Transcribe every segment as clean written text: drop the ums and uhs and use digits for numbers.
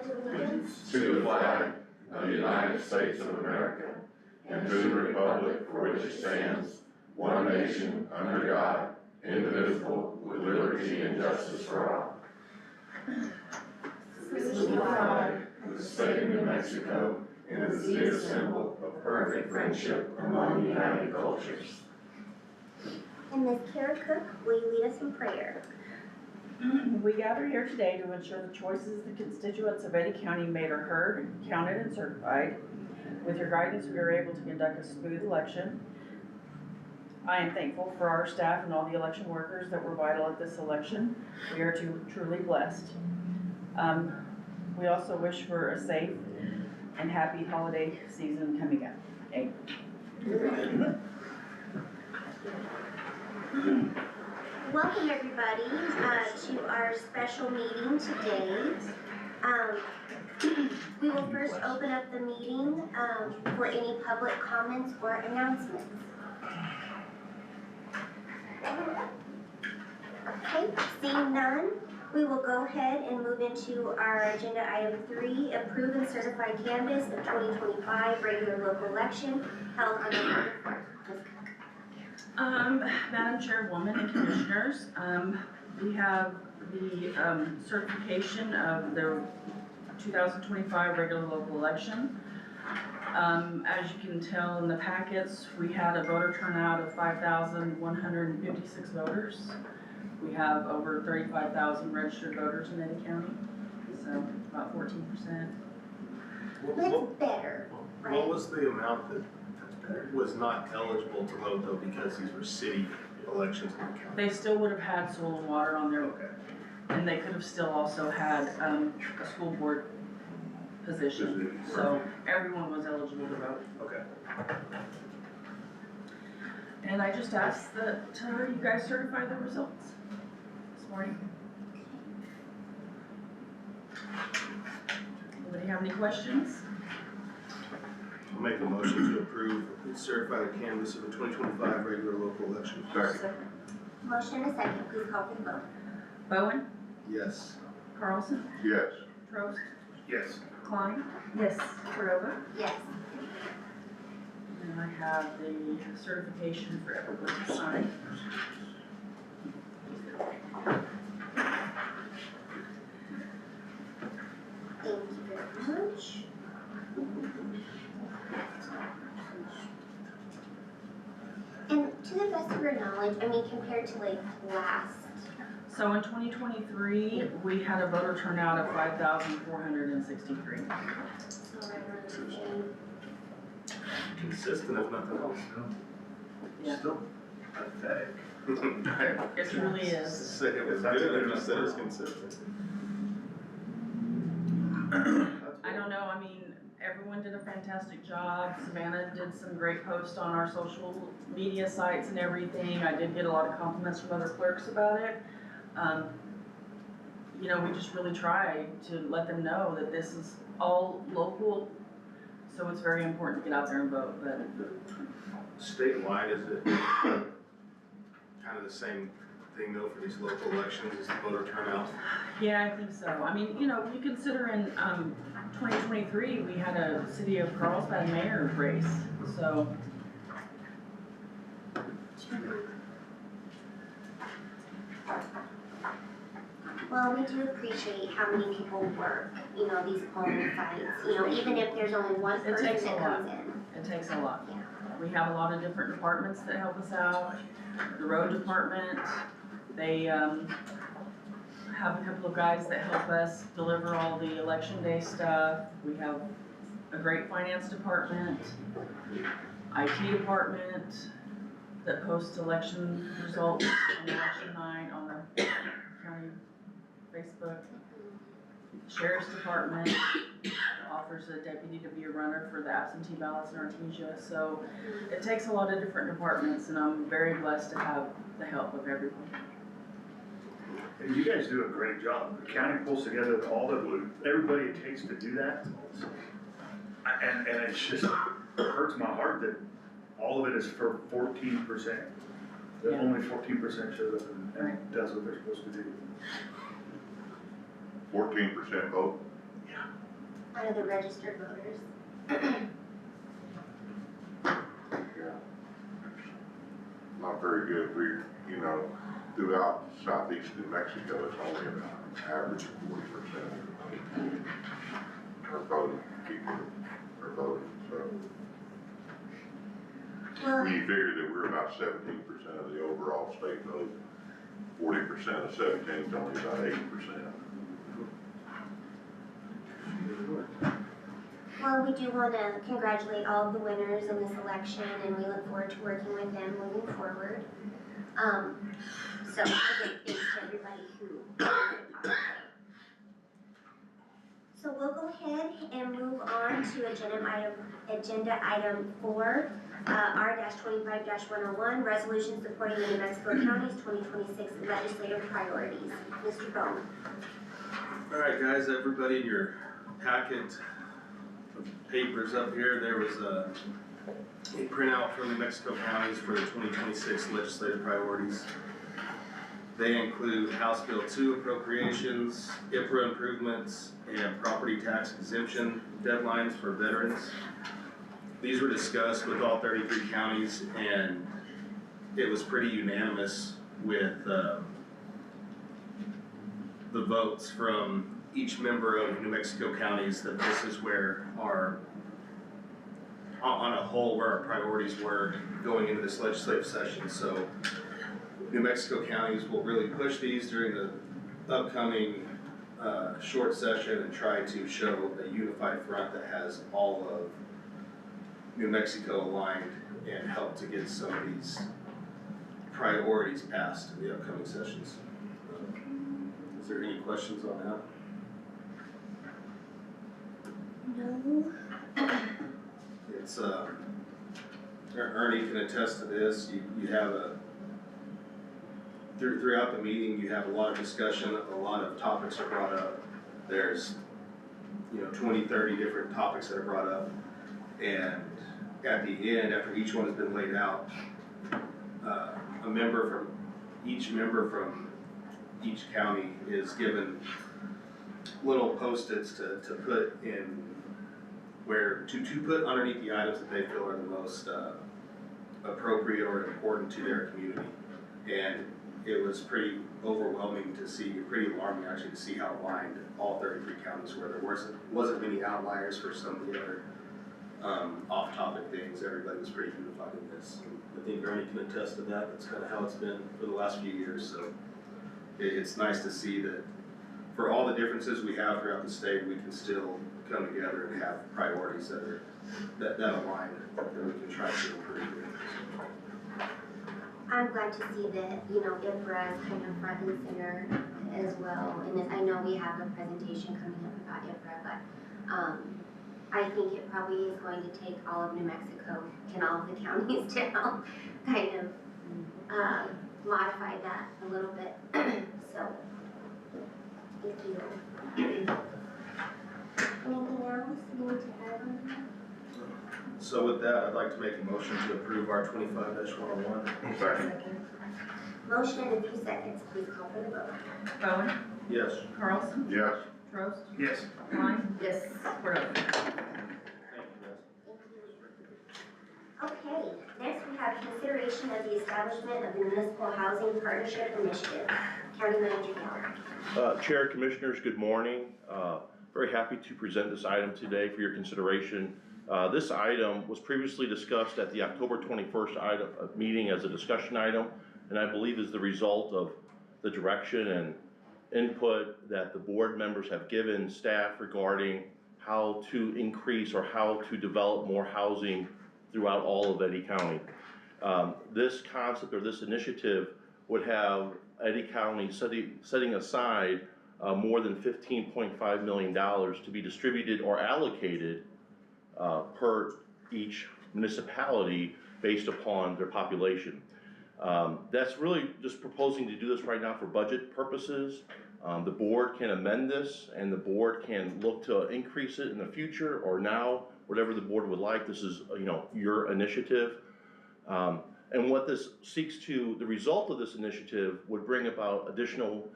pledge allegiance to the flag of the United States of America and to the republic for which it stands, one nation, under God, indivisible, with liberty and justice for all. This is the flag of the state of New Mexico and is the symbol of perfect friendship among united cultures. And Ms. Kara Cook, will you lead us in prayer? We gather here today to ensure the choices the constituents of Eddy County made are heard, counted, and certified. With your guidance, we are able to conduct a smooth election. I am thankful for our staff and all the election workers that were vital at this election. We are truly blessed. We also wish for a safe and happy holiday season coming up. Amen. Welcome everybody to our special meeting today. We will first open up the meeting for any public comments or announcements. Okay, seeing none, we will go ahead and move into our agenda item 3, approve and certify canvass of 2025 regular local election held on November 4th. Madam Chairwoman and Commissioners, we have the certification of the 2025 regular local election. As you can tell in the packets, we had a voter turnout of 5,156 voters. We have over 35,000 registered voters in Eddy County, so about 14%. That's better, right? What was the amount that was not eligible to vote though because these were city elections in the county? They still would have had soil and water on their, Okay. and they could have still also had a school board position. So everyone was eligible to vote. Okay. And I just asked that you guys certify the results this morning. Anybody have any questions? I'll make a motion to approve and certify the canvass of the 2025 regular local election. Second. Motion and a second, please call for the vote. Bowen, Yes. Carlson, Yes. Trost, Yes. Klein? Yes. Cordova? Yes. And I have the certification for everyone to sign. Thank you very much. And to the best of your knowledge, I mean, compared to like last, So in 2023, we had a voter turnout of 5,463. Consistent if nothing else. Yeah. Still pathetic. It really is. Say it was good or just said it's consistent. I don't know, I mean, everyone did a fantastic job. Savannah did some great posts on our social media sites and everything. I did get a lot of compliments from other clerks about it. You know, we just really try to let them know that this is all local, so it's very important to get out there and vote. But Statewide, is it kind of the same thing though for these local elections, is the voter turnout? yeah, I think so. I mean, you know, you consider in 2023, we had a city of Carlsbad mayor race, so. well, we do appreciate how many people work, you know, these polling sites, you know, even if there's only one It person takes a that lot. comes in. It takes a lot. Yeah. We have a lot of different departments that help us out. The road department, they have a couple of guys that help us deliver all the election day stuff. We have a great finance department, IT department that posts election results on election night on the county Facebook. Sheriff's Department offers a deputy to be a runner for the absentee ballots in Artesia. So it takes a lot of different departments, and I'm very blessed to have the help of everyone. And you guys do a great job. The county pulls together everybody it takes to do that. And it's just, it hurts my heart that all of it is for 14%. That Yeah. only 14% shows up and does what they're supposed to do. 14% vote? Out of the registered voters. Yeah. Not very good. We, throughout southeast New Mexico, it's only an average of 40% are voting, people are voting, so. Well, When you figure that we're about 17% of the overall state vote, 40% of 17 is only about 8%. well, we do want to congratulate all of the winners in this election, and we look forward to working with them moving forward. So again, thanks to everybody who So we'll go ahead and move on to agenda item 4, R-25-101, resolution supporting the New Mexico County's 2026 legislative priorities. Mr. Bone. Alright guys, everybody in your packet of papers up here, there was a printout from New Mexico counties for the 2026 legislative priorities. They include House Bill 2 appropriations, IPRA improvements, and property tax exemption deadlines for veterans. These were discussed with all 33 counties, and it was pretty unanimous with the votes from each member of New Mexico counties that this is where on a whole, where our priorities were going into this legislative session. So New Mexico counties will really push these during the upcoming short session and try to show a unified front that has all of New Mexico aligned and help to get some of these priorities passed in the upcoming sessions. Is there any questions on that? No. It's, Ernie can attest to this, you have throughout the meeting, you have a lot of discussion, a lot of topics are brought up. There's, 20, 30 different topics that are brought up. And at the end, after each one has been laid out, a member from each county is given little post-its to put in to put underneath the items that they feel are the most appropriate or important to their community. And it was pretty overwhelming to see, pretty alarming actually, to see how aligned all 33 counties were. There wasn't many outliers for some of the other off-topic things. Everybody was pretty unified in this. And I think Ernie can attest to that. That's kind of how it's been for the last few years. So it's nice to see that for all the differences we have throughout the state, we can still come together and have priorities that align, that we can try to improve. I'm glad to see that, IPRA is kind of front and center as well. And I know we have a presentation coming up about IPRA, but I think it probably is going to take all of New Mexico and all of the counties to help kind of modify that a little bit. So, thank you. Anything else you need to add on that? So with that, I'd like to make a motion to approve R 25-101. Second. Motion in a few seconds, please call for the vote. Bowen, Yes. Carlson, Yes. Trost, Yes. Klein, Yes. Cordova. Thank you, guys. Okay, next we have consideration of the establishment of the Municipal Housing Partnership Initiative. County Manager Geller. Chair, Commissioners, good morning. Very happy to present this item today for your consideration. This item was previously discussed at the October 21st meeting as a discussion item, and I believe is the result of the direction and input that the board members have given staff regarding how to increase or how to develop more housing throughout all of Eddy County. This concept or this initiative would have Eddy County setting aside more than $15.5 million to be distributed or allocated per each municipality based upon their population. That's really just proposing to do this right now for budget purposes. The board can amend this and the board can look to increase it in the future or now, whatever the board would like. This is, your initiative. And what this seeks to, the result of this initiative would bring about additional,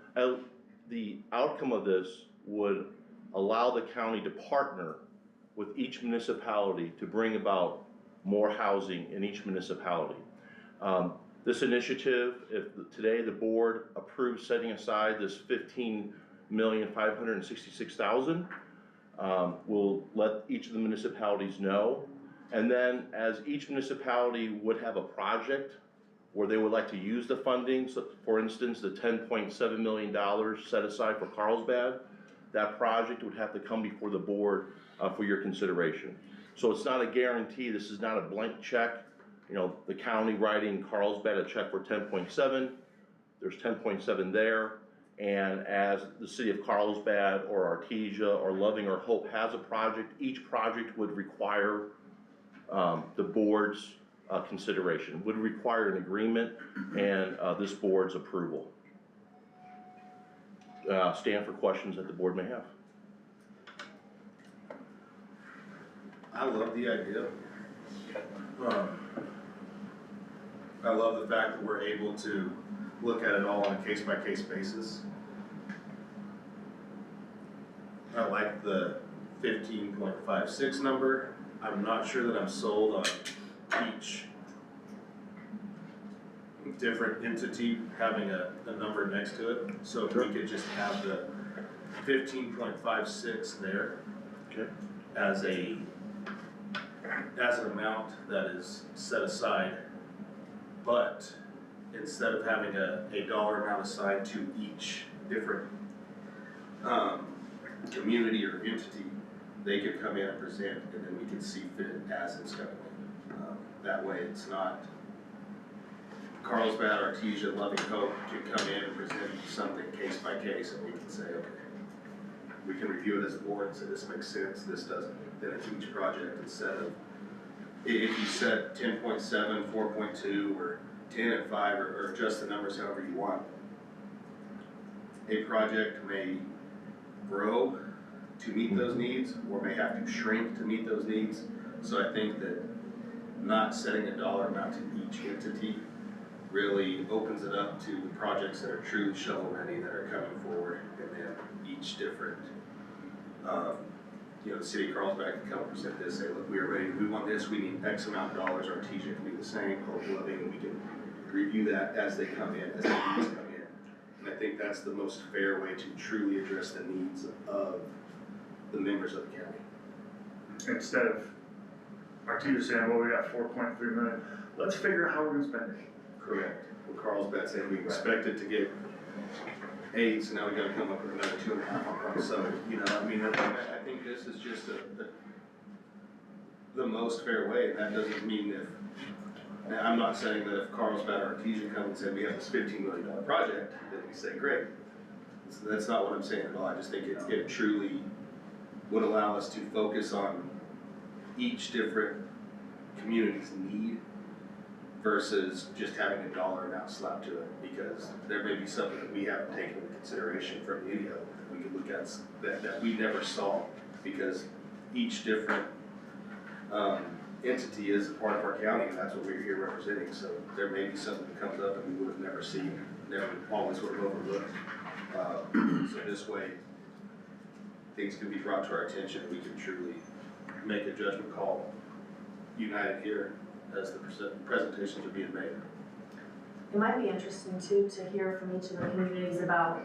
the outcome of this would allow the county to partner with each municipality to bring about more housing in each municipality. This initiative, if today the board approves setting aside this $15,566,000, we'll let each of the municipalities know. And then as each municipality would have a project where they would like to use the funding, so for instance, the $10.7 million set aside for Carlsbad, that project would have to come before the board for your consideration. So it's not a guarantee, this is not a blank check. You know, the county writing Carlsbad a check for 10.7, there's 10.7 there. And as the city of Carlsbad or Artesia or Loving or Hope has a project, each project would require the board's consideration, would require an agreement and this board's approval. Stand for questions that the board may have. I love the idea. I love the fact that we're able to look at it all on a case-by-case basis. I like the 15.56 number. I'm not sure that I'm sold on each different entity having a number next to it. So if we could just have the 15.56 there as an amount that is set aside, but instead of having a dollar amount assigned to each different community or entity, they could come in and present, and then we can see fit as it's coming in. That way it's not Carlsbad, Artesia, Loving Hope can come in and present something case by case, and we can say, okay, we can review it as a board and say this makes sense, this doesn't. Then it's each project instead of, if you set 10.7, 4.2, or 10 and 5, or adjust the numbers however you want, a project may grow to meet those needs, or may have to shrink to meet those needs. So I think that not setting a dollar amount to each entity really opens it up to the projects that are truly shovel ready that are coming forward, and then each different, the city of Carlsbad can come and present this, say, look, we are ready, we want this, we need X amount of dollars, Artesia can do the same, Hope Loving, and we can review that as they come in, as the needs come in. And I think that's the most fair way to truly address the needs of the members of the county. Instead of Artesia saying, well, we got 4.3 million, let's figure out how we're gonna spend it. Correct. Well, Carlsbad said we expected to get 8, so now we gotta come up with another 2.5. So, I think this is just the most fair way, and that doesn't mean now, I'm not saying that if Carlsbad or Artesia come and say we have this $15 million project, that we say, great. So that's not what I'm saying at all. I just think it truly would allow us to focus on each different community's need versus just having a dollar amount slapped to it, because there may be something that we haven't taken into consideration from any of them that we could look at that we never saw, because each different entity is a part of our county, and that's what we're here representing. So there may be something that comes up that we would have never seen, never always would have overlooked. So this way, things can be brought to our attention, and we can truly make a judgment call united here as the presentations are being made. It might be interesting too to hear from each of the communities about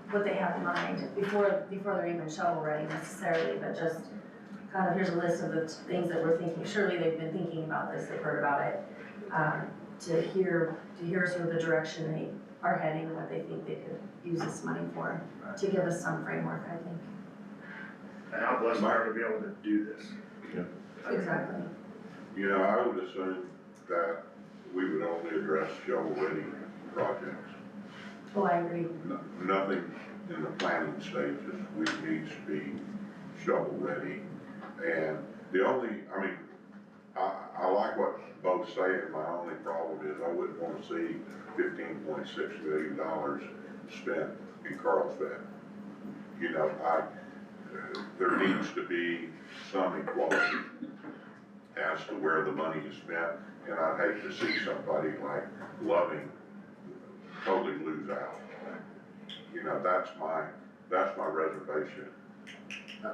what they have in mind before they're even shovel ready necessarily, but just kind of here's a list of the things that we're thinking. Surely they've been thinking about this, they've heard about it. To hear sort of the direction they are heading and what they think they could use this money for, to give us some framework, I think. And how blessed we are to be able to do this. Exactly. I would assume that we would only address shovel-ready projects. Oh, I agree. Nothing in the planning stages, which needs to be shovel-ready. And the only, I like what both say, and my only problem is I wouldn't want to see $15.6 million spent in Carlsbad. There needs to be some equality as to where the money is spent, and I'd hate to see somebody like Loving totally lose out. That's my that's my reservation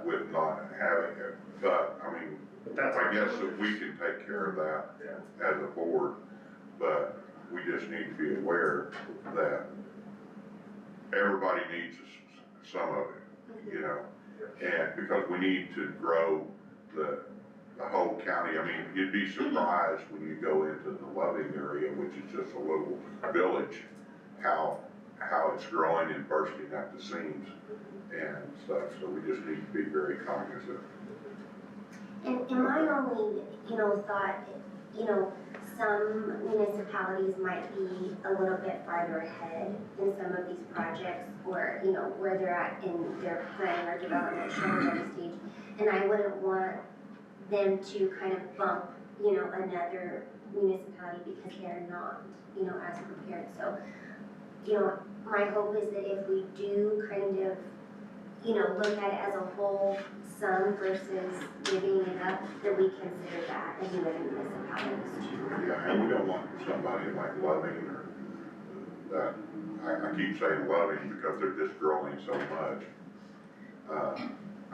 with not having it. But, I mean, But that's. I guess that we can take care of that Yeah. as a board, but we just need to be aware that everybody needs some of it, you know? And because we need to grow the whole county. I mean, you'd be surprised when you go into the Loving area, which is just a little village, how it's growing and bursting at the seams and stuff. So we just need to be very cognizant. And my only, thought, some municipalities might be a little bit farther ahead in some of these projects or, where they're at in their planning or development, shovel-ready stage. And I wouldn't want them to kind of bump, another municipality because they're not, as prepared. So, my hope is that if we do kind of, look at it as a whole sum versus divvying it up, that we consider that as another municipalities too. Yeah, and we don't want somebody like Loving or that, I keep saying Loving because they're just growing so much.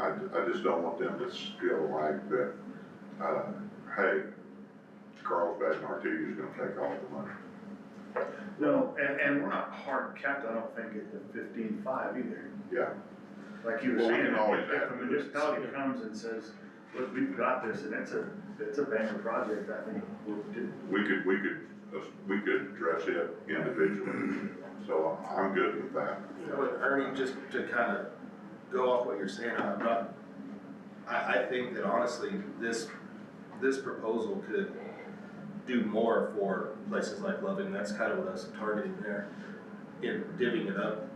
I just don't want them to feel like that, hey, Carlsbad and Artesia's gonna take all the money. No, and we're not hard capped, I don't think, at the 15.5 either. Yeah, Like you were Well, we saying, can always if add a to this. municipality comes and says, look, we've got this, and it's a banger project, I think we could address it individually, so I'm good with that. Ernie, just to kind of go off what you're saying, I think that honestly, this proposal could do more for places like Loving. That's kind of what I was targeting there in divvying it up,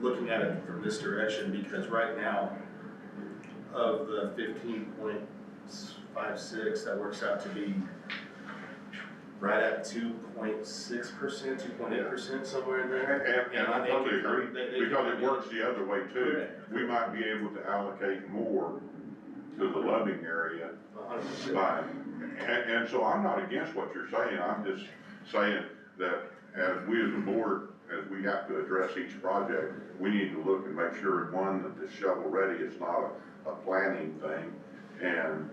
looking at it from this direction, because right now, of the 15.56, that works out to be right at 2.6%, 2.8%, somewhere in there. And I totally agree, They because it can- works the other way too. Correct. We might be able to allocate more to the Loving area 100%. by, and so I'm not against what you're saying, I'm just saying that as we as a board, as we have to address each project, we need to look and make sure, one, that the shovel ready is not a planning thing, and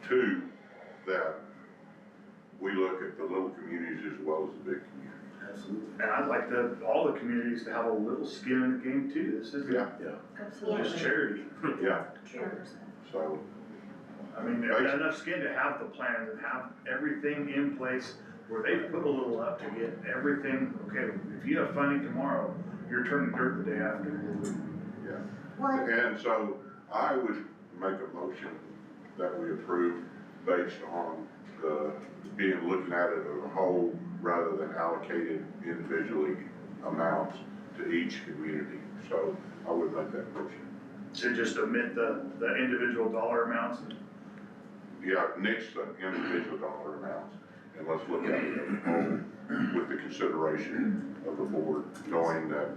two, that we look at the little communities as well as the big communities. Absolutely. And I'd like all the communities to have a little skin in the game too, this isn't Yeah. Absolutely. just charity. Yeah, 100%. so, I mean, enough skin to have the plans and have everything in place where they put a little up to get everything, okay, if you have funding tomorrow, you're turning dirt the day after. yeah. Well, And so I would make a motion that we approve based on looking at it as a whole rather than allocated individually amounts to each community. So I would make that motion. To just omit the individual dollar amounts. Yeah, nix the individual dollar amounts and let's look at it as a whole with the consideration of the board, knowing that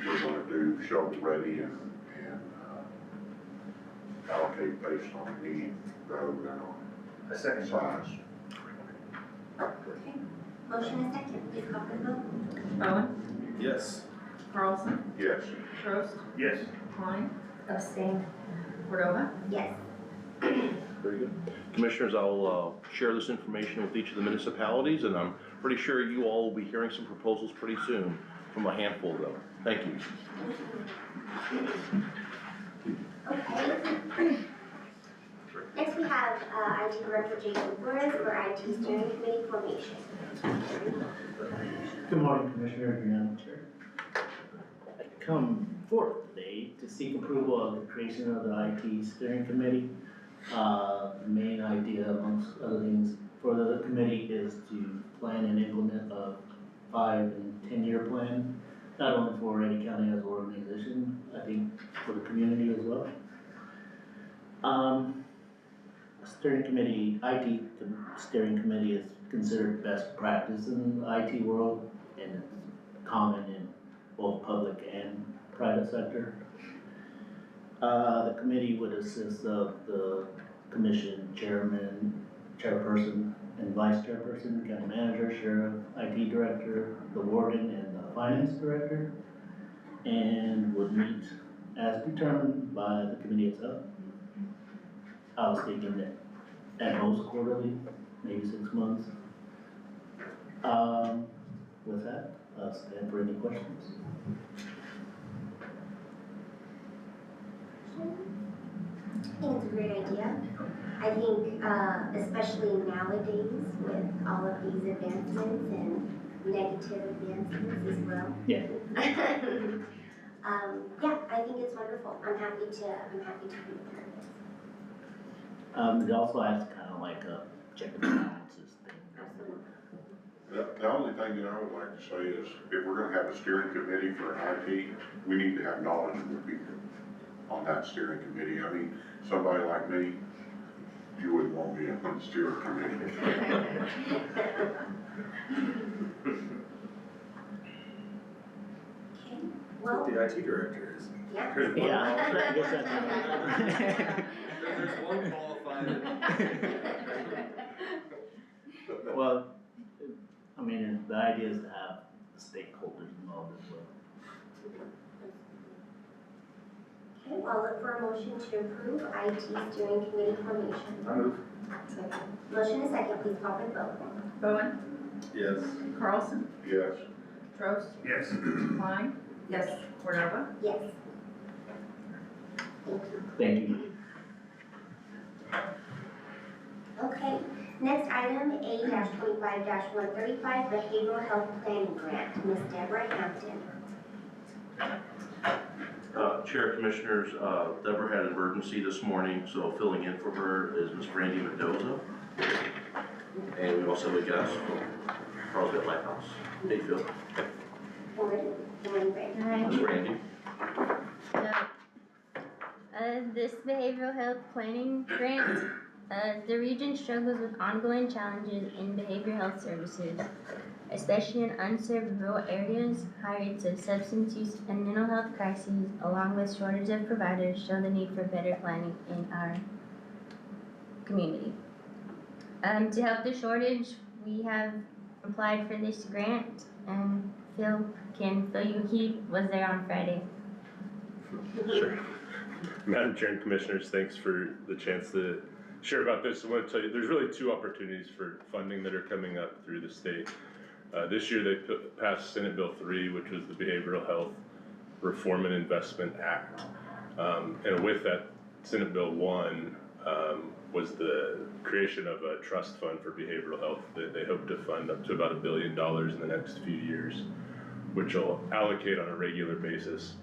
we're gonna do shovel ready and allocate based on need rather than on A second size. okay, motion is second, please call for the vote. Bowen, Yes. Carlson, Yes. Trost, Yes. Klein, Abstain. Cordova. Yes, Very good. Commissioners, I'll share this information with each of the municipalities, and I'm pretty sure you all will be hearing some proposals pretty soon from a handful of them. Thank you. okay. Next we have, IT Director Jason Flores for IT Steering Committee formation. Good morning, Commissioner and I come forth today to seek approval of the creation of the IT steering committee. The main idea, amongst other things, for the committee is to plan and implement a 5 and 10-year plan, not only for Eddie County as an organization, I think for the community as well. Steering committee, IT steering committee is considered best practice in the IT world, and it's common in both public and private sector. The committee would assist of the commission chairman, chairperson, and vice chairperson, county manager, sheriff, IT director, the warden, and the finance director. and would meet as determined by the committee itself. I was thinking that at most quarterly, maybe 6 months. With that, I'll stand for any questions. I think it's a great idea. I think, especially nowadays with all of these advancements and negative advancements as well. Yeah. Yeah, I think it's wonderful. I'm happy to be part of it. It also has kind of like a check and balances thing. Absolutely. The only thing that I would like to say is, if we're gonna have a steering committee for IT, we need to have knowledgeable people on that steering committee. I mean, somebody like me, you wouldn't want me on the steering committee. Okay, well, The IT director is. yeah. Yeah, I guess that's. There's one qualified. Well, I mean, the idea is to have the stakeholders involved as well. Okay, well, I'll look for a motion to approve IT steering committee formation. I move. Motion is second, please call for the vote. Bowen, Yes. Carlson, Yes. Trost, Yes. Klein, Yes. Cordova. Yes. Thank you. Thank you. Okay, next item, A-25-135, Behavioral Health Planning Grant, Ms. Deborah Hampton. Chair, Commissioners, Deborah had an emergency this morning, so filling in for her is Ms. Brandy Mendoza. And we also have a guest from Carlsbad Lighthouse, Mayfield. Good morning, Brandon. Ms. Brandy. This behavioral health planning grant, the region struggles with ongoing challenges in behavioral health services, especially in unserved rural areas. High rates of substance use and mental health crises, along with shortage of providers, show the need for better planning in our community. To help the shortage, we have applied for this grant, and Phil can fill you. He was there on Friday. Sure. Madam Chair and Commissioners, thanks for the chance to share about this. I want to tell you, there's really two opportunities for funding that are coming up through the state. This year they passed Senate Bill 3, which was the Behavioral Health Reform and Investment Act. And with that, Senate Bill 1 was the creation of a trust fund for behavioral health that they hope to fund up to about $1 billion in the next few years, which will allocate on a regular basis.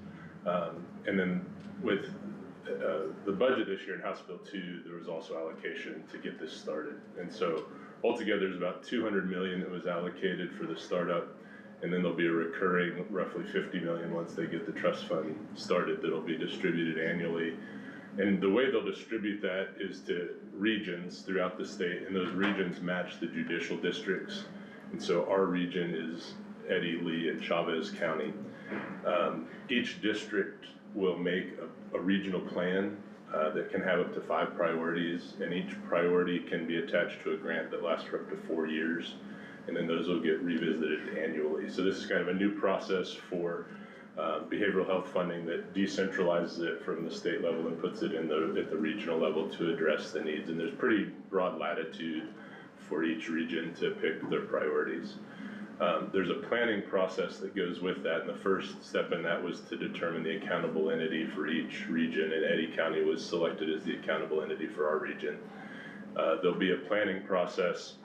And then with the budget this year in House Bill 2, there was also allocation to get this started. And so altogether, there's about $200 million that was allocated for the startup, and then there'll be a recurring roughly $50 million once they get the trust fund started that'll be distributed annually. And the way they'll distribute that is to regions throughout the state, and those regions match the judicial districts. And so our region is Eddy, Lee, and Chavez County. Each district will make a regional plan that can have up to 5 priorities, and each priority can be attached to a grant that lasts for up to 4 years, and then those will get revisited annually. So this is kind of a new process for behavioral health funding that decentralizes it from the state level and puts it in at the regional level to address the needs. And there's pretty broad latitude for each region to pick their priorities. There's a planning process that goes with that, and the first step in that was to determine the accountable entity for each region, and Eddy County was selected as the accountable entity for our region. There'll be a planning process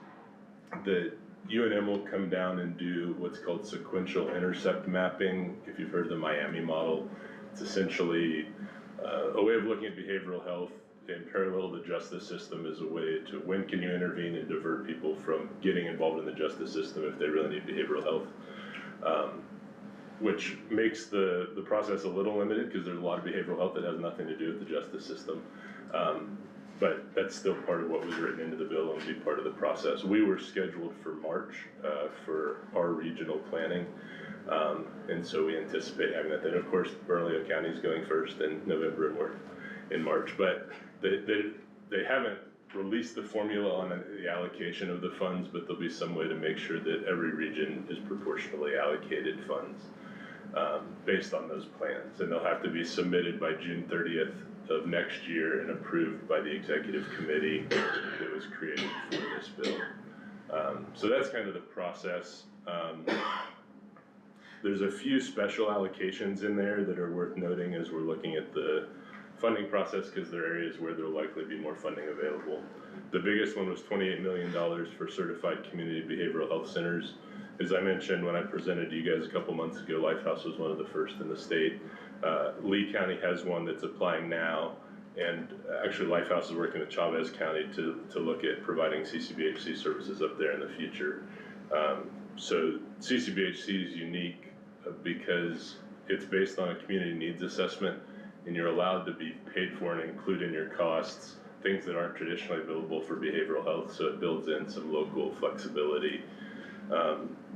that UNM will come down and do what's called sequential intercept mapping. If you've heard of the Miami model, it's essentially a way of looking at behavioral health in parallel to the justice system as a way to when can you intervene and divert people from getting involved in the justice system if they really need behavioral health, which makes the process a little limited because there's a lot of behavioral health that has nothing to do with the justice system. But that's still part of what was written into the bill and will be part of the process. We were scheduled for March for our regional planning, and so we anticipate having that. Then of course Bernalillo County is going first in November and we're in March, but they haven't released the formula on the allocation of the funds, but there'll be some way to make sure that every region is proportionally allocated funds. based on those plans. And they'll have to be submitted by June 30th of next year and approved by the executive committee that was created for this bill. So that's kind of the process. There's a few special allocations in there that are worth noting as we're looking at the funding process, because there are areas where there'll likely be more funding available. The biggest one was $28 million for certified community behavioral health centers. As I mentioned when I presented to you guys a couple months ago, Lifehouse was one of the first in the state. Lee County has one that's applying now, and actually Lifehouse is working with Chavez County to look at providing CCBHC services up there in the future. So CCBHC is unique because it's based on a community needs assessment, and you're allowed to be paid for and include in your costs things that aren't traditionally billable for behavioral health, so it builds in some local flexibility.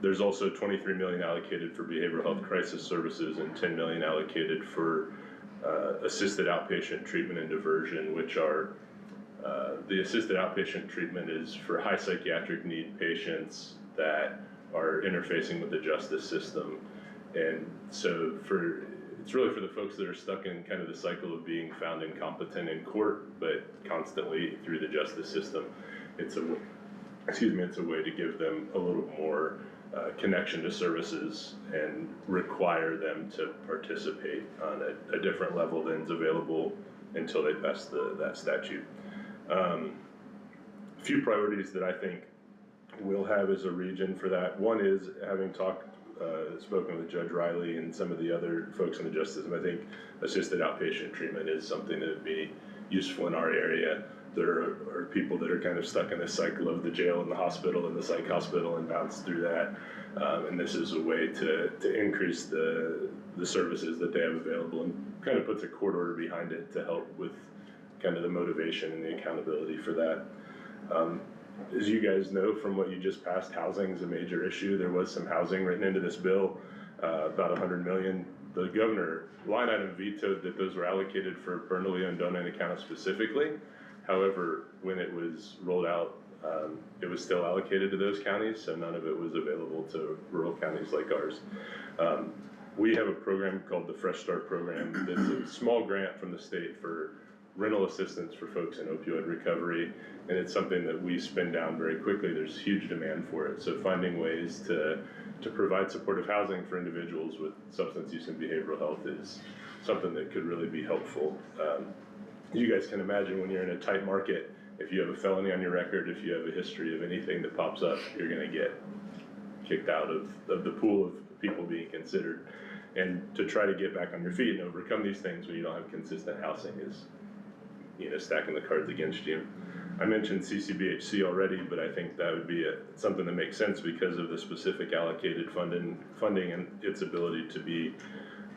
There's also $23 million allocated for behavioral health crisis services and $10 million allocated for assisted outpatient treatment and diversion, which are the assisted outpatient treatment is for high psychiatric need patients that are interfacing with the justice system. And so it's really for the folks that are stuck in kind of the cycle of being found incompetent in court, but constantly through the justice system. It's a way to give them a little more connection to services and require them to participate on a different level than is available until they pass that statute. A few priorities that I think we'll have as a region for that. One is, having spoken with Judge Riley and some of the other folks in the justice system, I think assisted outpatient treatment is something that would be useful in our area. There are people that are kind of stuck in this cycle of the jail and the hospital and the psych hospital and bounce through that. And this is a way to increase the services that they have available, and kind of puts a court order behind it to help with kind of the motivation and the accountability for that. As you guys know from what you just passed, housing is a major issue. There was some housing written into this bill, about $100 million. The governor line item vetoed that those were allocated for Bernalillo and Dona Ana specifically. However, when it was rolled out, it was still allocated to those counties, so none of it was available to rural counties like ours. We have a program called the Fresh Start Program that's a small grant from the state for rental assistance for folks in opioid recovery, and it's something that we spin down very quickly. There's huge demand for it, so finding ways to provide supportive housing for individuals with substance use and behavioral health is something that could really be helpful. You guys can imagine when you're in a tight market, if you have a felony on your record, if you have a history of anything that pops up, you're gonna get kicked out of the pool of people being considered. And to try to get back on your feet and overcome these things when you don't have consistent housing is, stacking the cards against you. I mentioned CCBHC already, but I think that would be something that makes sense because of the specific allocated funding and its ability to be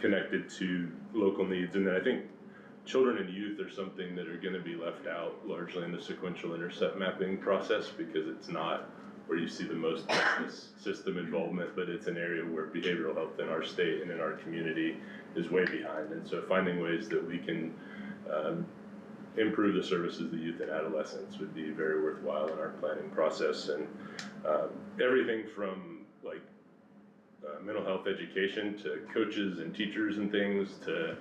connected to local needs. And then I think children and youth are something that are going to be left out largely in the sequential intercept mapping process, because it's not where you see the most justice system involvement, but it's an area where behavioral health in our state and in our community is way behind. And so finding ways that we can improve the services to youth and adolescents would be very worthwhile in our planning process. And everything from mental health education to coaches and teachers and things to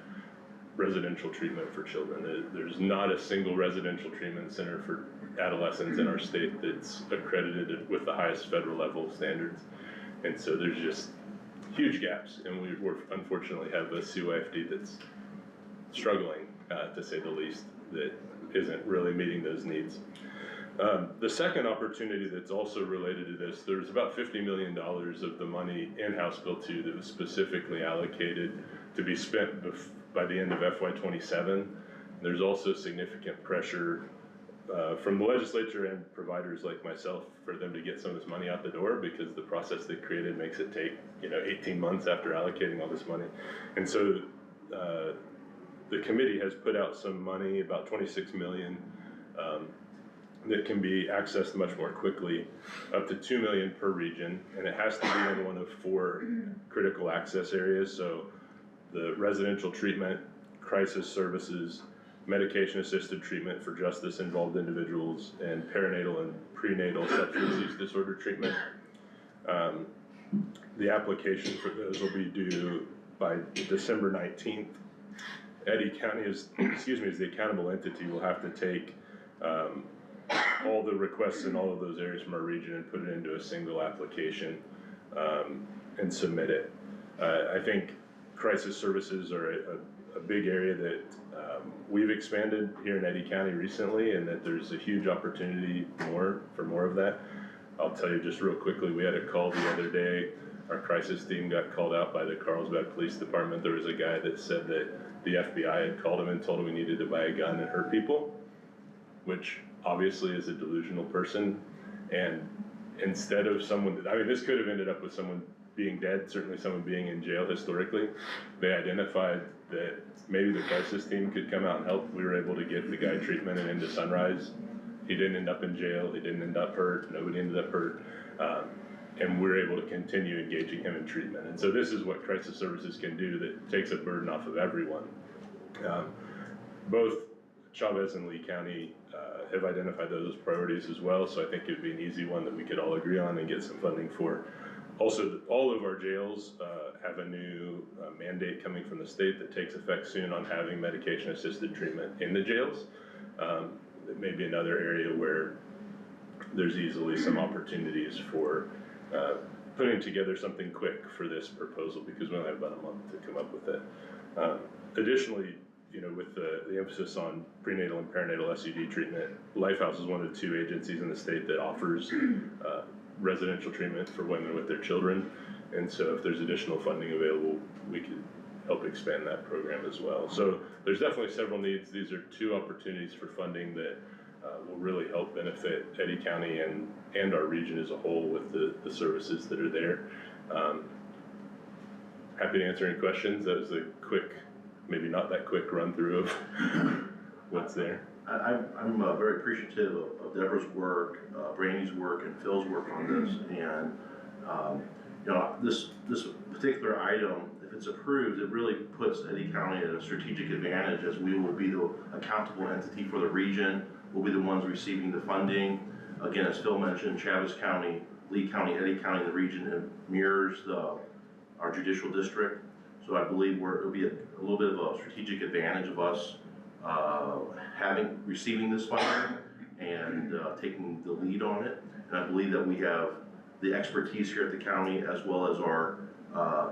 residential treatment for children. There's not a single residential treatment center for adolescents in our state that's accredited with the highest federal level standards. And so there's just huge gaps, and we unfortunately have a CYFD that's struggling, to say the least, that isn't really meeting those needs. The second opportunity that's also related to this, there's about $50 million of the money in House Bill 2 that was specifically allocated to be spent by the end of FY27. There's also significant pressure from the legislature and providers like myself for them to get some of this money out the door, because the process they created makes it take 18 months after allocating all this money. And so the committee has put out some money, about $26 million, that can be accessed much more quickly, up to $2 million per region, and it has to be in one of 4 critical access areas. So the residential treatment, crisis services, medication-assisted treatment for justice-involved individuals, and perinatal and prenatal substance use disorder treatment. The application for those will be due by December 19th, Eddy County is, is the accountable entity, will have to take all the requests in all of those areas from our region and put it into a single application and submit it. I think crisis services are a big area that we've expanded here in Eddy County recently, and that there's a huge opportunity for more of that. I'll tell you just real quickly, we had a call the other day. Our crisis team got called out by the Carlsbad Police Department. There was a guy that said that the FBI had called him and told him he needed to buy a gun and hurt people, which obviously is a delusional person. And instead of someone, I mean, this could have ended up with someone being dead, certainly someone being in jail historically. They identified that maybe the crisis team could come out and help. We were able to get the guy treatment and into Sunrise. He didn't end up in jail, he didn't end up hurt, nobody ended up hurt. And we're able to continue engaging him in treatment. And so this is what crisis services can do that takes a burden off of everyone. Both Chavez and Lee County have identified those as priorities as well, so I think it'd be an easy one that we could all agree on and get some funding for. Also, all of our jails have a new mandate coming from the state that takes effect soon on having medication-assisted treatment in the jails. It may be another area where there's easily some opportunities for putting together something quick for this proposal, because we only have about a month to come up with it. Additionally, with the emphasis on prenatal and perinatal STD treatment, Lifehouse is one of the 2 agencies in the state that offers residential treatment for women with their children. And so if there's additional funding available, we could help expand that program as well. So there's definitely several needs. These are 2 opportunities for funding that will really help benefit Eddy County and our region as a whole with the services that are there. Happy to answer any questions. That was a quick, maybe not that quick run through of what's there. I'm very appreciative of Deborah's work, Brandy's work, and Phil's work on this. And this particular item, if it's approved, it really puts Eddy County at a strategic advantage, as we will be the accountable entity for the region. We'll be the ones receiving the funding. Again, as Phil mentioned, Chavez County, Lee County, Eddy County, the region mirrors our judicial district. So I believe it'll be a little bit of a strategic advantage of us receiving this funding and taking the lead on it. And I believe that we have the expertise here at the county, as well as our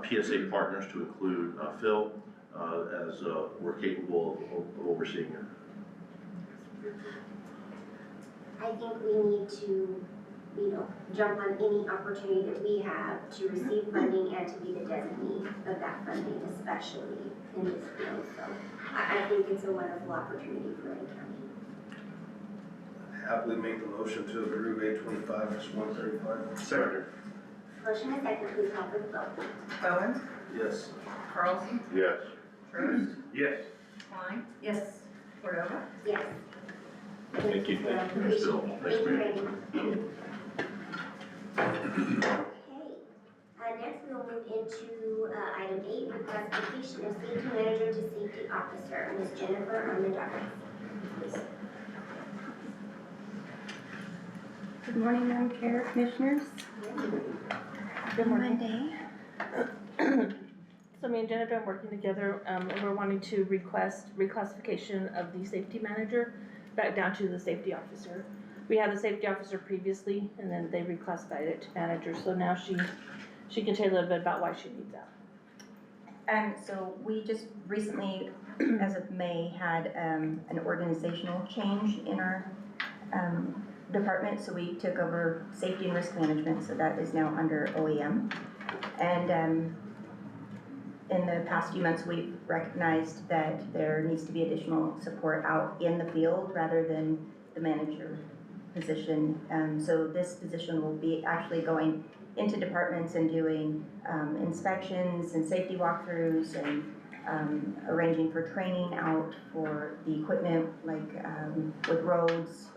PSA partners, to include Phil, as we're capable of overseeing it. I think we need to, jump on any opportunity that we have to receive funding and to be the designee of that funding, especially in this field. So I think it's a wonderful opportunity for Lake County. Happily make the motion to approve 825-135. Second. Motion and second, please call for the vote. Bowen, Yes. Carlson, Yes. Trost, Yes. Klein, Yes. Yes. Cordova. Thank you. Phil. Thanks, Phil. Appreciate it. Thanks, Thank you, Randy. Okay, next we'll move into item 8, reclassification of safety manager to safety officer. Ms. Jennifer Armendariz. Good morning, Madam Chair, Commissioners. Good morning. So me and Jennifer are working together, and we're wanting to request reclassification of the safety manager back down to the safety officer. We had the safety officer previously, and then they reclassified it to manager, so now she can tell you a little bit about why she needs that. So we just recently, as of May, had an organizational change in our department. So we took over safety and risk management, so that is now under OEM. And in the past few months, we've recognized that there needs to be additional support out in the field rather than the manager position. So this position will be actually going into departments and doing inspections and safety walkthroughs and arranging for training out for the equipment, like with roads.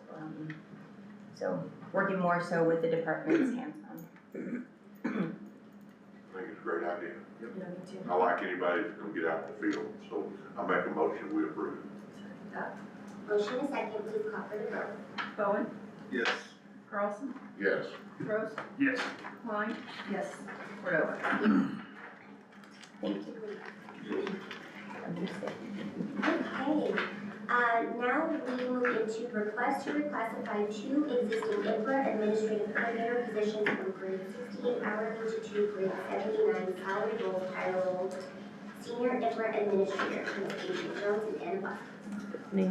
So working more so with the department's hands-on. I think it's a great idea. Yeah, me too. I like anybody that's gonna get out in the field, so I make a motion, we approve. Motion and second, please call for the vote. Bowen, Yes. Carlson, Yes. Trost, Yes. Klein, Yes. Cordova. Thank you. Okay, now we move into request to reclassify 2 existing IPRA administrative coordinator positions from grade 68 hourly to 2 grade 79 salary roles titled senior IPRA administrator, Ms. Adrian Jones and Anna Buck. Me.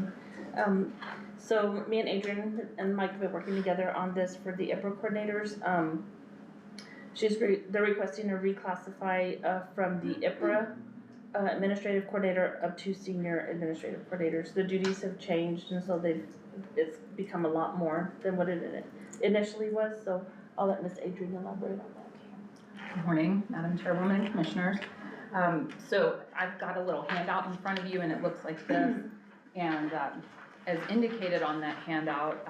So me and Adrian and Mike have been working together on this for the IPRA coordinators. They're requesting to reclassify from the IPRA administrative coordinator up to senior administrative coordinators. The duties have changed, and so it's become a lot more than what it initially was, so I'll let Ms. Adrian elaborate on that. Good morning, Madam Chairwoman and Commissioners. So I've got a little handout in front of you, and it looks like this. And as indicated on that handout,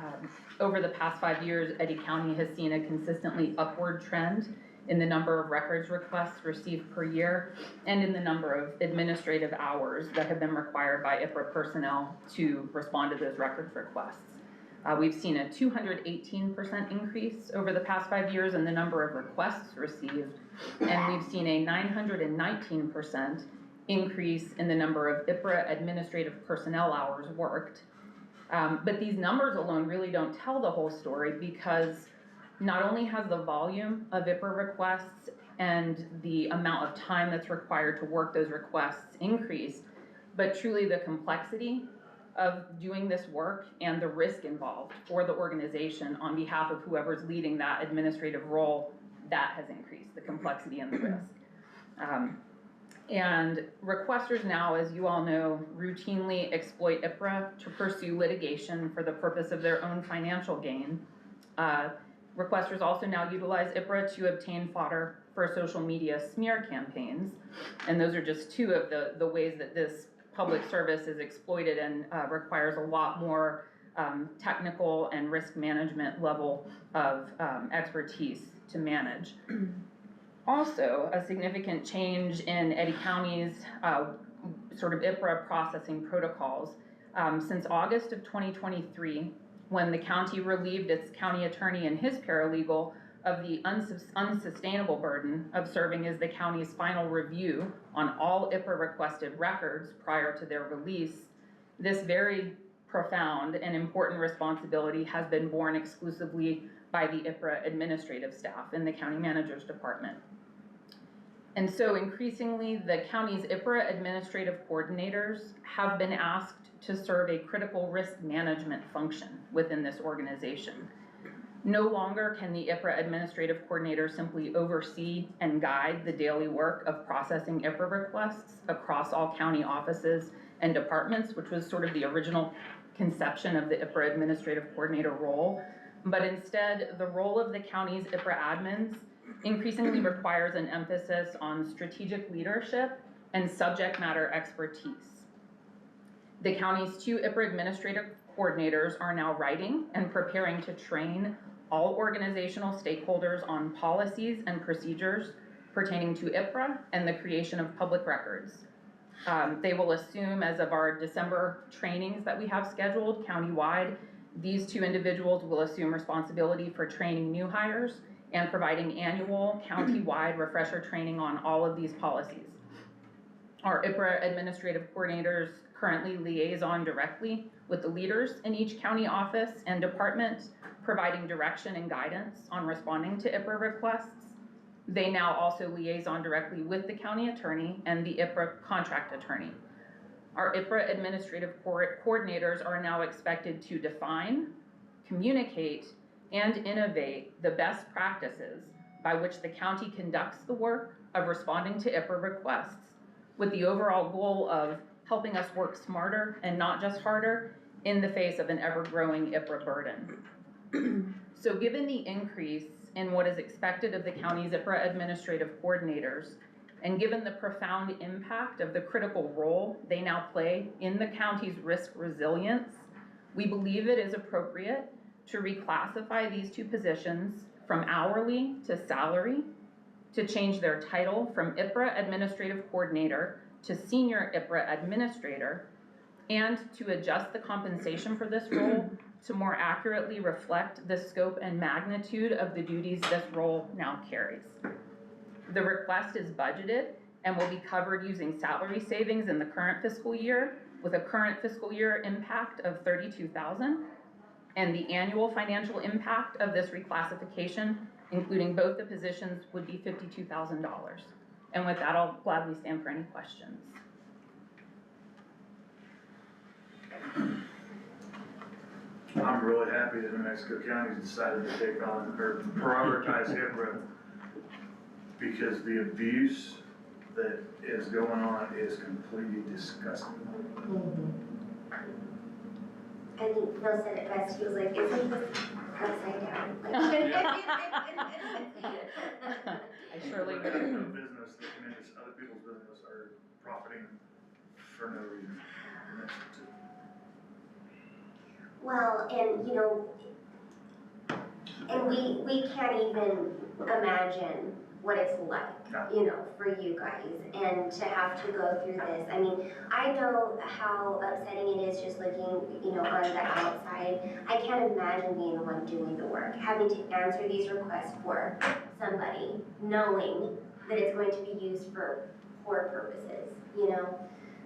over the past 5 years, Eddy County has seen a consistently upward trend in the number of records requests received per year and in the number of administrative hours that have been required by IPRA personnel to respond to those records requests. We've seen a 218% increase over the past 5 years in the number of requests received, and we've seen a 919% increase in the number of IPRA administrative personnel hours worked. But these numbers alone really don't tell the whole story, because not only has the volume of IPRA requests and the amount of time that's required to work those requests increased, but truly the complexity of doing this work and the risk involved for the organization on behalf of whoever's leading that administrative role, that has increased, the complexity and the risk. And requesters now, as you all know, routinely exploit IPRA to pursue litigation for the purpose of their own financial gain. Requesters also now utilize IPRA to obtain fodder for social media smear campaigns. And those are just 2 of the ways that this public service is exploited and requires a lot more technical and risk management level of expertise to manage. Also, a significant change in Eddy County's sort of IPRA processing protocols. Since August of 2023, when the county relieved its county attorney and his paralegal of the unsustainable burden of serving as the county's final review on all IPRA requested records prior to their release, this very profound and important responsibility has been borne exclusively by the IPRA administrative staff in the county manager's department. And so increasingly, the county's IPRA administrative coordinators have been asked to serve a critical risk management function within this organization. No longer can the IPRA administrative coordinator simply oversee and guide the daily work of processing IPRA requests across all county offices and departments, which was sort of the original conception of the IPRA administrative coordinator role. But instead, the role of the county's IPRA admins increasingly requires an emphasis on strategic leadership and subject matter expertise. The county's 2 IPRA administrative coordinators are now writing and preparing to train all organizational stakeholders on policies and procedures pertaining to IPRA and the creation of public records. They will assume, as of our December trainings that we have scheduled countywide, these 2 individuals will assume responsibility for training new hires and providing annual county-wide refresher training on all of these policies. Our IPRA administrative coordinators currently liaison directly with the leaders in each county office and department, providing direction and guidance on responding to IPRA requests. They now also liaison directly with the county attorney and the IPRA contract attorney. Our IPRA administrative coordinators are now expected to define, communicate, and innovate the best practices by which the county conducts the work of responding to IPRA requests, with the overall goal of helping us work smarter and not just harder in the face of an ever-growing IPRA burden. So given the increase in what is expected of the county's IPRA administrative coordinators, and given the profound impact of the critical role they now play in the county's risk resilience, we believe it is appropriate to reclassify these 2 positions from hourly to salary, to change their title from IPRA Administrative Coordinator to Senior IPRA Administrator, and to adjust the compensation for this role to more accurately reflect the scope and magnitude of the duties this role now carries. The request is budgeted and will be covered using salary savings in the current fiscal year with a current fiscal year impact of $32,000. And the annual financial impact of this reclassification, including both the positions, would be $52,000. And with that, I'll gladly stand for any questions. I'm really happy that New Mexico County's decided to take on, or prioritize IPRA, because the abuse that is going on is completely disgusting. I think Phil said it best, he was like, isn't this upside down? I surely A will. business that can into other people's business are profiting for no reason. And that's it. Well, and you know, and we can't even imagine what it's like, you know, for you guys, and to have to go through this. I mean, I know how upsetting it is just looking, you know, on the outside. I can't imagine being the one doing the work, having to answer these requests for somebody, knowing that it's going to be used for poor purposes, you know?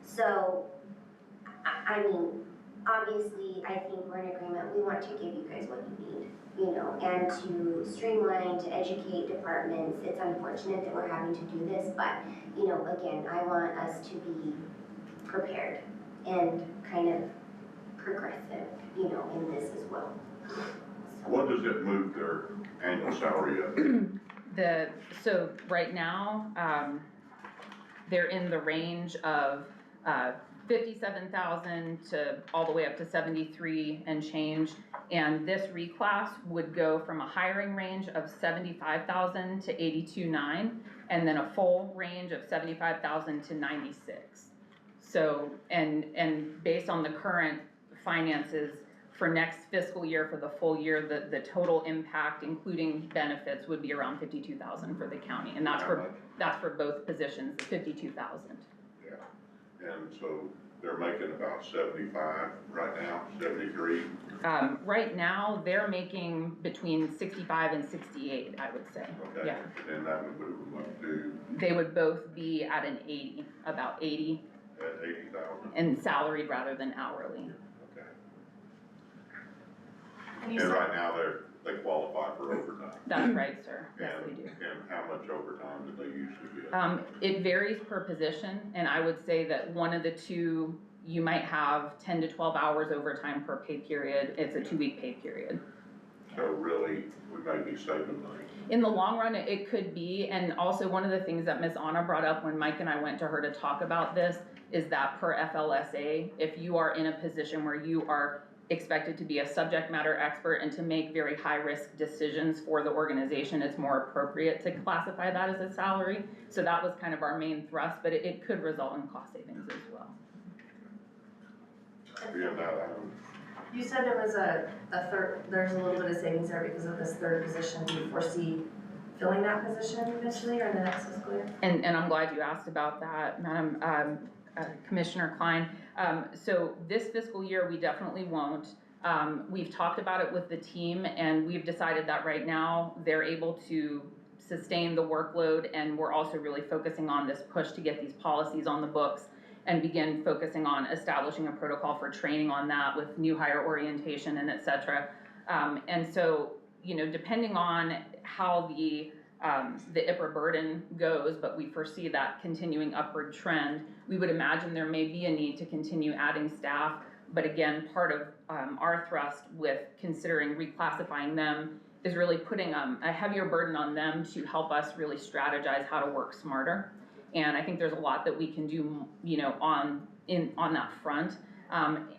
So, I mean, obviously, I think we're in agreement. We want to give you guys what you need, you know, and to streamline, to educate departments. It's unfortunate that we're having to do this, but, you know, again, I want us to be prepared and kind of progressive, you know, in this as well. What does it move their annual salary up? So right now, they're in the range of, 57,000 to all the way up to 73 and change. And this reclass would go from a hiring range of 75,000 to 82.9, and then a full range of 75,000 to 96. So, and based on the current finances for next fiscal year, for the full year, the total impact, including benefits, would be around 52,000 for the county, and that's for both positions, 52,000. And so they're making about 75 right now, 73. Right now, they're making between 65 and 68, I would say. Okay. Yeah. And that would move them up to They would both be at an 80, about 80, at 80,000. and salaried rather than hourly. Okay. And you And said, right now they qualify for overtime. That's right, sir. Yes, they do. And how much overtime do they usually get? It varies per position, and I would say that one of the two, you might have 10 to 12 hours overtime per pay period. It's a 2-week pay period. So really, we may be saving money. In the long run, it could be, and also one of the things that Ms. Anna brought up when Mike and I went to her to talk about this is that per FLSA, if you are in a position where you are expected to be a subject matter expert and to make very high-risk decisions for the organization, it's more appropriate to classify that as a salary. So that was kind of our main thrust, but it could result in cost savings as well. Beyond that, you said there was a third, there's a little bit of savings there because of this third position. Do you foresee filling that position eventually or in the next fiscal year? And I'm glad you asked about that, Madam Commissioner Klein. So this fiscal year, we definitely won't. We've talked about it with the team, and we've decided that right now they're able to sustain the workload, and we're also really focusing on this push to get these policies on the books and begin focusing on establishing a protocol for training on that with new hire orientation and et cetera. And so, you know, depending on how the IPRA burden goes, but we foresee that continuing upward trend, we would imagine there may be a need to continue adding staff. But again, part of our thrust with considering reclassifying them is really putting a heavier burden on them to help us really strategize how to work smarter. And I think there's a lot that we can do, you know, on that front.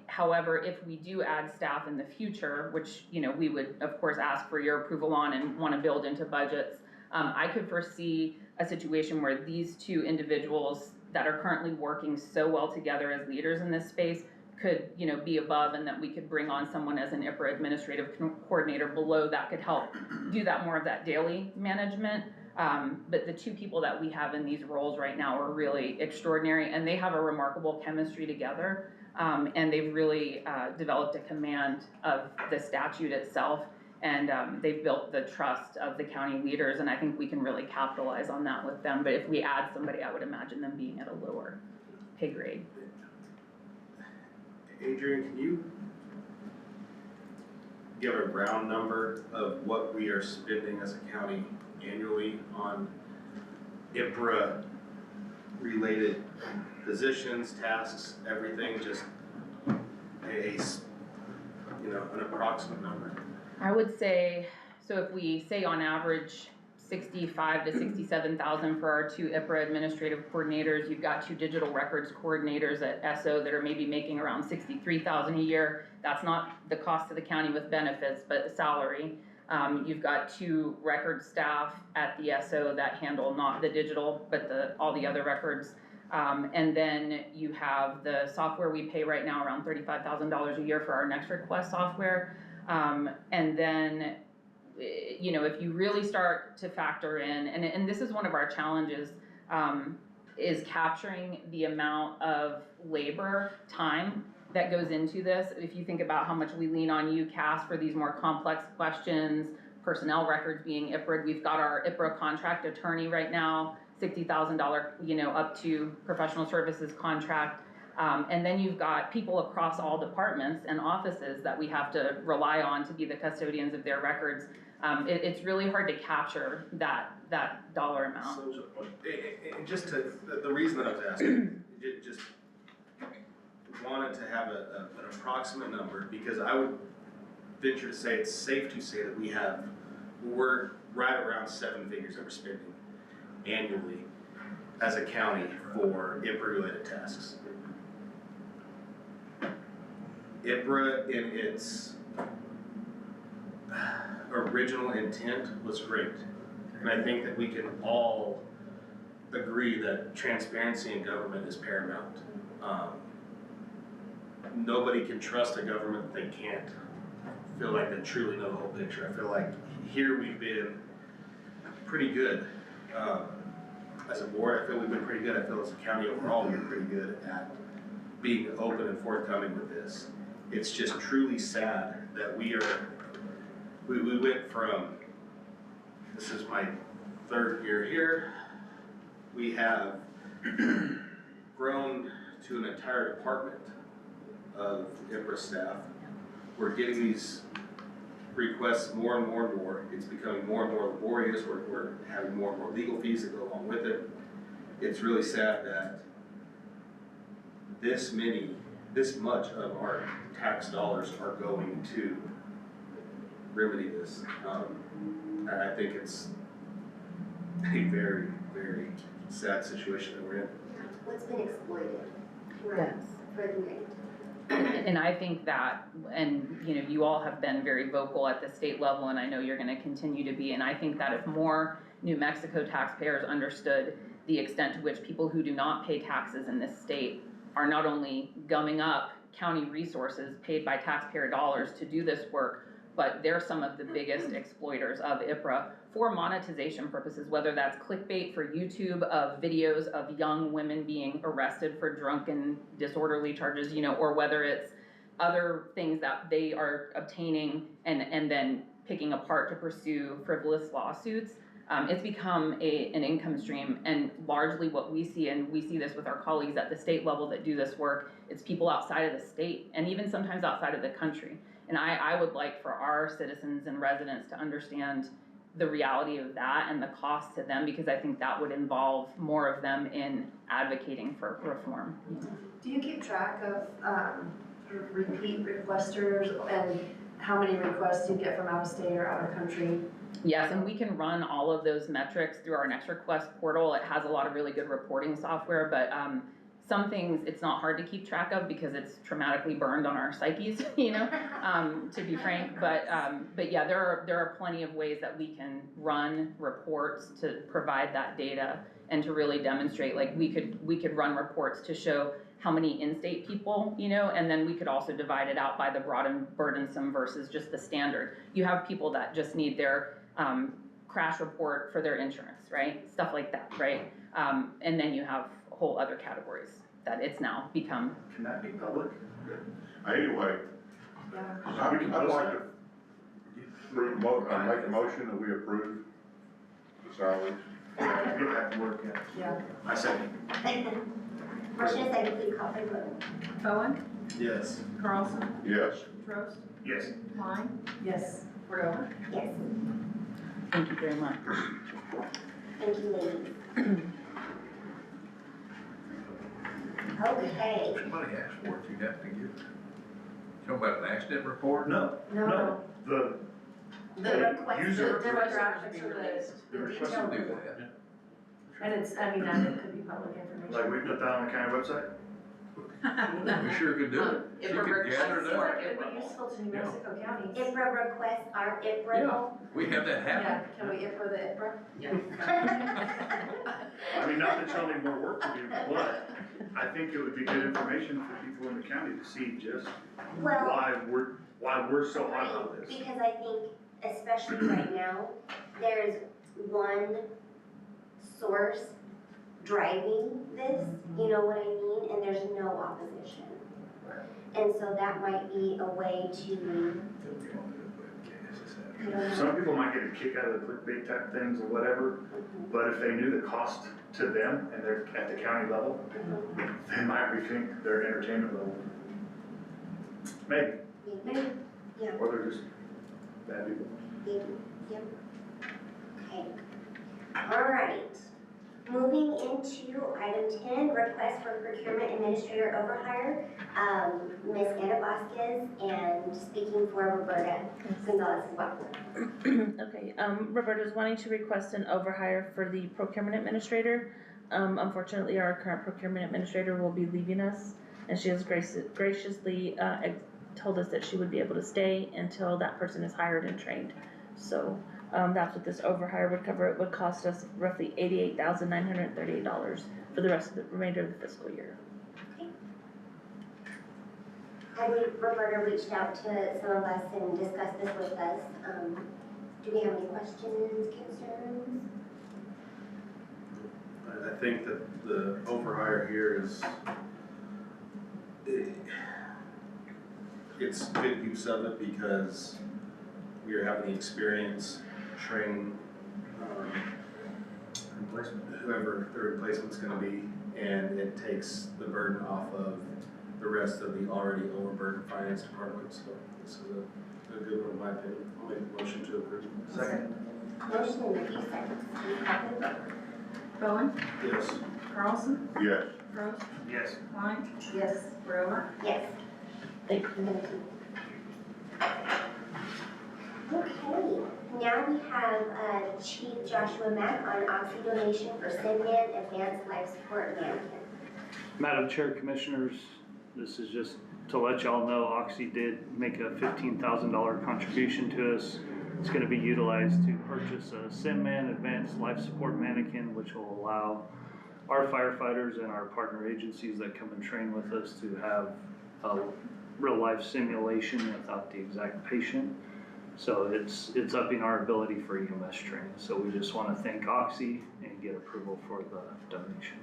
However, if we do add staff in the future, which, you know, we would of course ask for your approval on and want to build into budgets, I could foresee a situation where these two individuals that are currently working so well together as leaders in this space could, you know, be above, and that we could bring on someone as an IPRA administrative coordinator below that could help do that more of that daily management. But the two people that we have in these roles right now are really extraordinary, and they have a remarkable chemistry together. And they've really developed a command of the statute itself. And they've built the trust of the county leaders, and I think we can really capitalize on that with them. But if we add somebody, I would imagine them being at a lower pay grade. Adrian, can you give a round number of what we are spending as a county annually on IPRA-related positions, tasks, everything, just an approximate number? I would say, so if we say on average 65 to 67,000 for our 2 IPRA administrative coordinators, you've got 2 digital records coordinators at SO that are maybe making around 63,000 a year. That's not the cost to the county with benefits, but salary. You've got 2 record staff at the SO that handle not the digital, but all the other records. And then you have the software we pay right now around $35,000 a year for our Next Request software. And then, if you really start to factor in, and this is one of our challenges, is capturing the amount of labor time that goes into this. If you think about how much we lean on UCAS for these more complex questions, personnel records being IPRA, we've got our IPRA contract attorney right now, $60,000, up to professional services contract. And then you've got people across all departments and offices that we have to rely on to be the custodians of their records. It's really hard to capture that dollar amount. So, the reason that I was asking, just wanted to have an approximate number, because I would venture to say it's safe to say that we're right around 7 figures that we're spending annually as a county for IPRA-related tasks. IPRA in its original intent was great. And I think that we can all agree that transparency in government is paramount. Nobody can trust a government that they can't feel like they truly know the whole picture. I feel like here we've been pretty good. As a board, I feel we've been pretty good. I feel as a county overall, we've been pretty good at being open and forthcoming with this. It's just truly sad that we went from, this is my 3rd year here, we have grown to an entire department of IPRA staff. We're getting these requests more and more and more. It's becoming more and more laborious. We're having more and more legal fees that go along with it. It's really sad that this much of our tax dollars are going to remedy this. And I think it's a very, very sad situation that we're in. What's been exploited, Yes. for the negative. And I think that, and you all have been very vocal at the state level, and I know you're gonna continue to be, and I think that if more New Mexico taxpayers understood the extent to which people who do not pay taxes in this state are not only gumming up county resources paid by taxpayer dollars to do this work, but they're some of the biggest exploiters of IPRA for monetization purposes, whether that's clickbait for YouTube of videos of young women being arrested for drunken disorderly charges, or whether it's other things that they are obtaining and then picking apart to pursue frivolous lawsuits. It's become an income stream, and largely what we see, and we see this with our colleagues at the state level that do this work, it's people outside of the state and even sometimes outside of the country. And I would like for our citizens and residents to understand the reality of that and the cost to them, because I think that would involve more of them in advocating for reform. Do you keep track of repeat requesters and how many requests you get from out of state or out of country? Yes, and we can run all of those metrics through our Next Request portal. It has a lot of really good reporting software, but some things it's not hard to keep track of because it's traumatically burned on our psyches, to be frank. But yeah, there are plenty of ways that we can run reports to provide that data and to really demonstrate. Like we could run reports to show how many in-state people, and then we could also divide it out by the broad and burdensome versus just the standard. You have people that just need their crash report for their insurance, right? Stuff like that, right? And then you have whole other categories that it's now become. Can that be public? Anyway, Yeah. I'd like to I make a motion that we approve the salaries. Get back to work, yeah. Yeah. I second. Motion is second, please call for the vote. Bowen, Yes. Carlson, Yes. Trost, Yes. Klein, Yes. Cordova. Yes, Thank you very much. thank you, ladies. Okay, Somebody asked for it, you have to give. Talking about an accident report? No, No, the the request, user- the demographics or The the request detailed. Do that. And it's, I mean, and it could be public information. like we put that on the county website? We sure could do it. She could gather Seems it up. like it would be useful to New Yeah. Mexico counties. IPRA requests are IPRA. Yeah. We have that happen. Yeah, can we IPRA the IPRA? I mean, not that y'all need more work to do, but I think it would be good information for people in the county to see just Well, why we're so hot about this. because I think, especially right now, there's one source driving this, you know what I mean, and there's no opposition. And so that might be a way to, I don't know. Some people might get a kick out of the clickbait type things or whatever, but if they knew the cost to them and they're at the county level, they might rethink their entertainment level. Maybe, Maybe, yeah, or they're just bad people. maybe, yep. Okay, all right. Moving into item 10, request for procurement administrator overhire, Ms. Anna Vasquez, and speaking for Roberta Gonzalez as well. Okay, Roberta's wanting to request an overhire for the procurement administrator. Unfortunately, our current procurement administrator will be leaving us, and she has graciously, told us that she would be able to stay until that person is hired and trained. So, that's what this overhire would cover. It would cost us roughly $88,938 for the rest of the remainder of the fiscal year. I believe Roberta reached out to some of us and discussed this with us. Do we have any questions, concerns? I think that the overhire here is, it's good use of it because we are having the experience, train, whoever the replacement's gonna be, and it takes the burden off of the rest of the already overburdened finance department, so this is a good one in my opinion. I'll make a motion to approve. Second. Motion in a few seconds. Please call for the vote. Bowen, Yes. Carlson, Yes. Trost, Yes. Klein, Yes. Cordova. Yes. Thank you. Thank you. Okay, now we have Chief Joshua Mack on Oxy donation for SINMAN Advanced Life Support Mannequin. Madam Chair, Commissioners, this is just to let y'all know, Oxy did make a $15,000 contribution to us. It's gonna be utilized to purchase a SINMAN Advanced Life Support Mannequin, which will allow our firefighters and our partner agencies that come and train with us to have a real-life simulation without the exact patient. So it's upping our ability for EMS training. So we just wanna thank Oxy and get approval for the donation.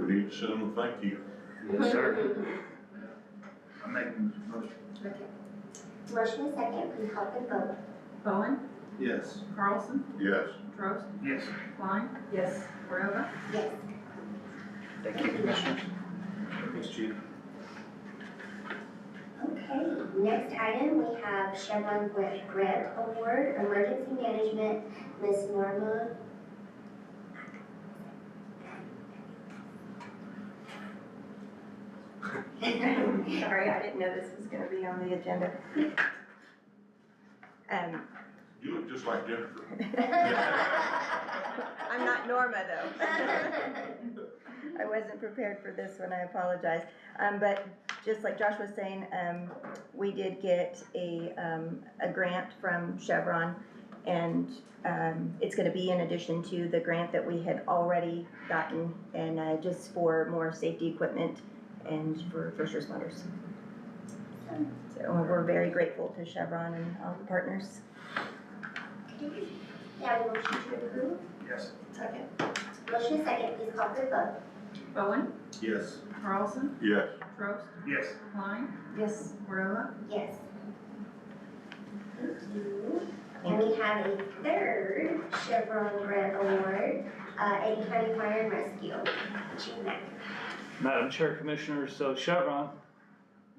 We need to send them a thank you. Yes, sir. I'm making a motion. Okay. Motion is second, please call for the vote. Bowen, Yes. Carlson, Yes. Trost, Yes. Klein, Yes. Cordova. Yes. Thank you, Commissioners. Thanks, Chief. Okay, next item, we have Chevron Grant Award, Emergency Management, Ms. Norma. Sorry, I didn't know this was gonna be on the agenda. You look just like Jennifer. I'm not Norma though. I wasn't prepared for this one, I apologize. But just like Josh was saying, we did get a grant from Chevron, and it's gonna be in addition to the grant that we had already gotten, and just for more safety equipment and for first responders. So we're very grateful to Chevron and all the partners. Okay, have a motion to approve? Yes. Second. Motion is second, please call for the vote. Bowen, Yes. Carlson, Yes. Trost, Yes. Klein, Yes. Cordova. Yes. Thank you. And we have a third Chevron grant award, Eddie County Fire and Rescue. Chief Mack. Madam Chair, Commissioners, so Chevron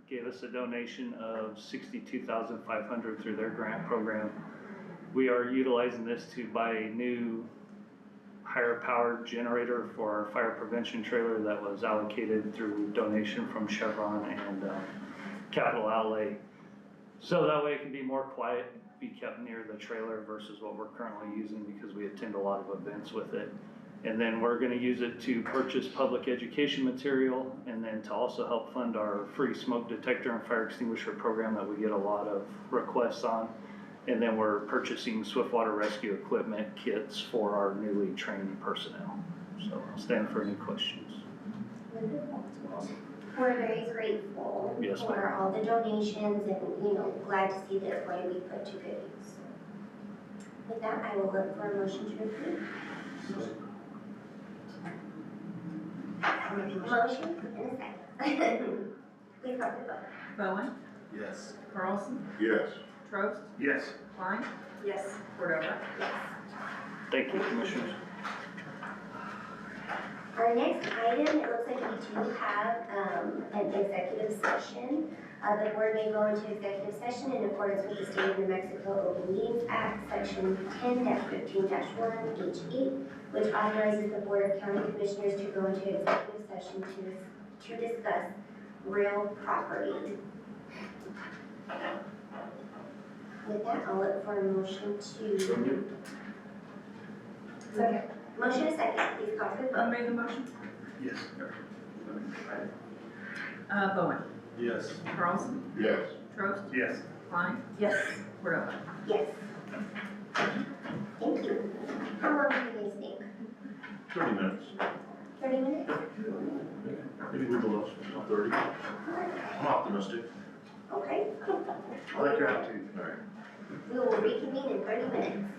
gave us a donation of $62,500 through their grant program. We are utilizing this to buy a new higher powered generator for our fire prevention trailer that was allocated through donation from Chevron and capital outlay. So that way it can be more quiet, be kept near the trailer versus what we're currently using because we attend a lot of events with it. And then we're gonna use it to purchase public education material and then to also help fund our free smoke detector and fire extinguisher program that we get a lot of requests on. And then we're purchasing swiftwater rescue equipment kits for our newly trained personnel. So I'll stand for any questions. We're very grateful Yes, ma'am. for all the donations and, glad to see that it's going to be put to good use. With that, I will look for a motion to approve. Motion and a second. Please call the vote. Bowen, Yes. Carlson, Yes. Trost, Yes. Klein, Yes. Cordova. Thank you, Commissioners. Our next item, it looks like we do have, an executive session. The board may go into executive session in accordance with the State of New Mexico Open Meetings Act, section 10-15-1 H8, which authorizes the Board of County Commissioners to go into executive session to discuss real property. With that, I'll look for a motion to. Second. Motion is second, please call for the Who vote. made the motion? Yes. Bowen, Yes. Carlson, Yes. Trost, Yes. Klein, Yes. Cordova. Yes. Thank you. How long do you guys think? 30 minutes. 30 minutes? Maybe we will, 30. I'm optimistic. Okay. I like your attitude. All right. We will reconvene in 30 minutes.